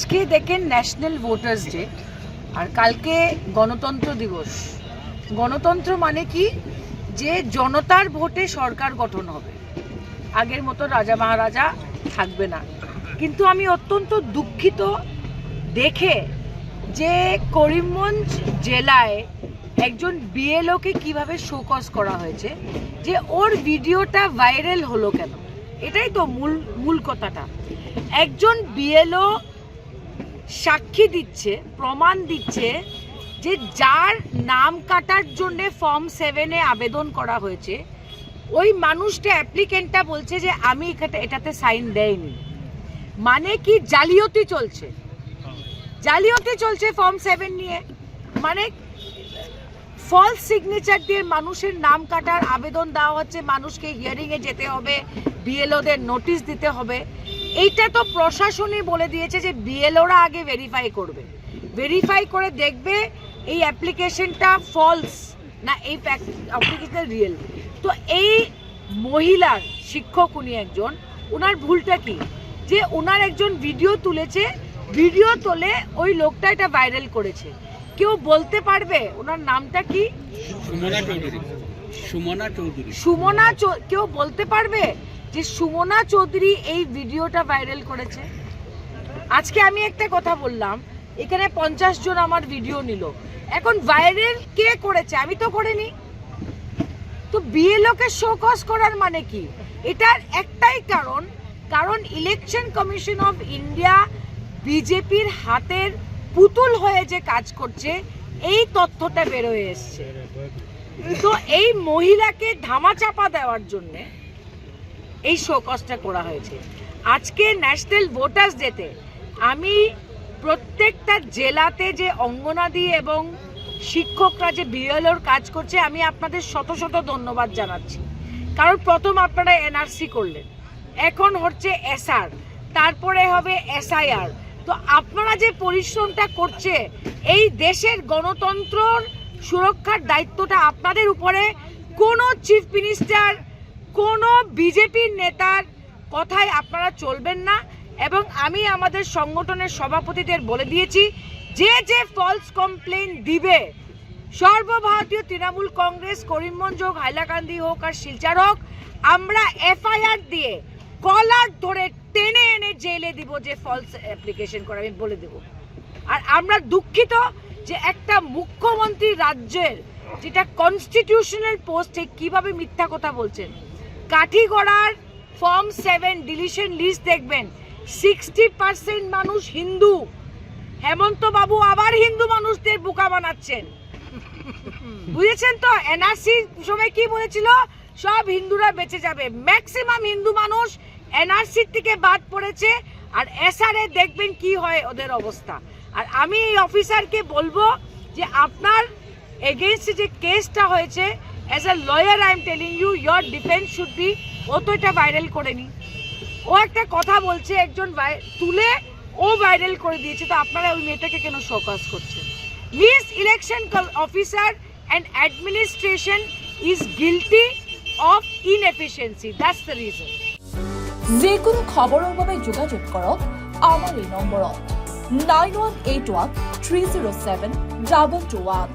আজকে দেখেন national voters day আর কালকে গণতন্ত্র দিবস। গণতন্ত্র মানে কি, যে জনতার ভোটে সরকার গঠন হবে, আগের মতো রাজা মহারাজা থাকবে না। কিন্তু আমি অত্যন্ত দুঃখিত দেখে যে করিমগঞ্জ জেলায় একজন বিএলওকে কিভাবে শোকজ করা হয়েছে, যে ওর ভিডিওটা ভাইরাল হলো কেন, এটাই তো মূল কথাটা। একজন বিএলও সাক্ষী দিচ্ছে, প্রমাণ দিচ্ছে যে যার নাম কাটার জন্য ফর্ম 7-এ আবেদন করা হয়েছে, ওই মানুষটা অ্যাপ্লিকেন্টটা বলছে যে আমি এটাতে সাইন দেয়নি। মানে কি জালিয়াতি চলছে, জালিয়াতি চলছে ফর্ম 7 নিয়ে। মানে ফলস সিগনেচার দিয়ে মানুষের নাম কাটার আবেদন দেওয়া হচ্ছে, মানুষকে হিয়ারিংয়ে যেতে হবে, বিএলওদের নোটিশ দিতে হবে। এইটা তো প্রশাসনই বলে দিয়েছে যে বিএলওরা আগে ভেরিফাই করবে, ভেরিফাই করে দেখবে এই অ্যাপ্লিকেশনটা ফলস না এই অ্যাপ্লিকেশন রিয়েল। তো এই মহিলার শিক্ষক, উনি একজন, ওনার ভুলটা কি, যে ওনার একজন ভিডিও তুলেছে, ভিডিও তুলে ওই লোকটা এটা ভাইরাল করেছে। কেউ বলতে পারবে ওনার নামটা কি? সুমনা চৌধুরী। কেউ বলতে পারবে যে সুমনা চৌধুরী এই ভিডিওটা ভাইরাল করেছে? আজকে আমি একটা কথা বললাম, এখানে 50 জন আমার ভিডিও নিল, এখন ভাইরাল কে করেছে? আমি তো করিনি। তো বিএলওকে শোকজ করার মানে কি? এটার একটাই কারণ ইলেকশন কমিশন অফ ইন্ডিয়া বিজেপির হাতের পুতুল হয়ে যে কাজ করছে, এই তথ্যটা বেরোয় এসছে। তো এই মহিলাকে ধামাচাপা দেওয়ার জন্য এই শোকজটা করা হয়েছে। আজকে ন্যাশনাল ভোটার্স ডেতে আমি প্রত্যেকটা জেলাতে যে অঙ্গনাদি এবং শিক্ষকরা যে বিএলওর কাজ করছে, আমি আপনাদের শত শত ধন্যবাদ জানাচ্ছি। কারণ প্রথম আপনারা এনআরসি করলেন, এখন হচ্ছে এসআর, তারপরে হবে এসআইআর। তো আপনারা যে পরিশ্রমটা করছে, এই দেশের গণতন্ত্রর সুরক্ষার দায়িত্বটা আপনাদের উপরে। কোনো চিফ মিনিস্টার, কোনো বিজেপির নেতার কথায় আপনারা চলবেন না। এবং আমি আমাদের সংগঠনের সভাপতিদের বলে দিয়েছি, যে ফলস কমপ্লেন দিবে, সর্বভারতীয় তৃণমূল কংগ্রেস করিমগঞ্জ হোক, হাইলাকান্দি হোক আর শিলচর হোক, আমরা এফআইআর দিয়ে কলার ধরে টেনে এনে জেলে দিব যে ফলস অ্যাপ্লিকেশন করে, আমি বলে দেব। আর আমরা দুঃখিত যে একটা মুখ্যমন্ত্রী রাজ্যের, যেটা কনস্টিটিউশনাল পোস্টে, কিভাবে মিথ্যা কথা বলছেন। কাঠিগড়ার ফর্ম 7 ডিলিশন লিস্ট দেখবেন, 60% মানুষ হিন্দু। হেমন্ত বাবু আবার হিন্দু মানুষদের বোকা বানাচ্ছেন, বুঝেছেন তো? এনআরসি সময় কি বলেছিল, সব হিন্দুরা বেঁচে যাবে। ম্যাক্সিমাম হিন্দু মানুষ এনআরসি থেকে বাদ পড়েছে। আর এসআরএ দেখবেন কি হয় ওদের অবস্থা। আর আমি এই অফিসারকে বলবো যে আপনার এগেইনস্ট যে কেসটা হয়েছে, as a lawyer I am telling you, your defence should be. ও তো এটা ভাইরাল করেনি, ও একটা কথা বলছে, একজন তুলে ও ভাইরাল করে দিয়েছে। তো আপনারা ওই মেয়েটাকে কেন শোকজ করছেন? Miss election officer and administration is guilty of inefficiency, that's the reason. যিকোনো খবৰৰ বাবে যোগাযোগ কৰক আমাৰ এই নম্বৰত 9181 307 2221।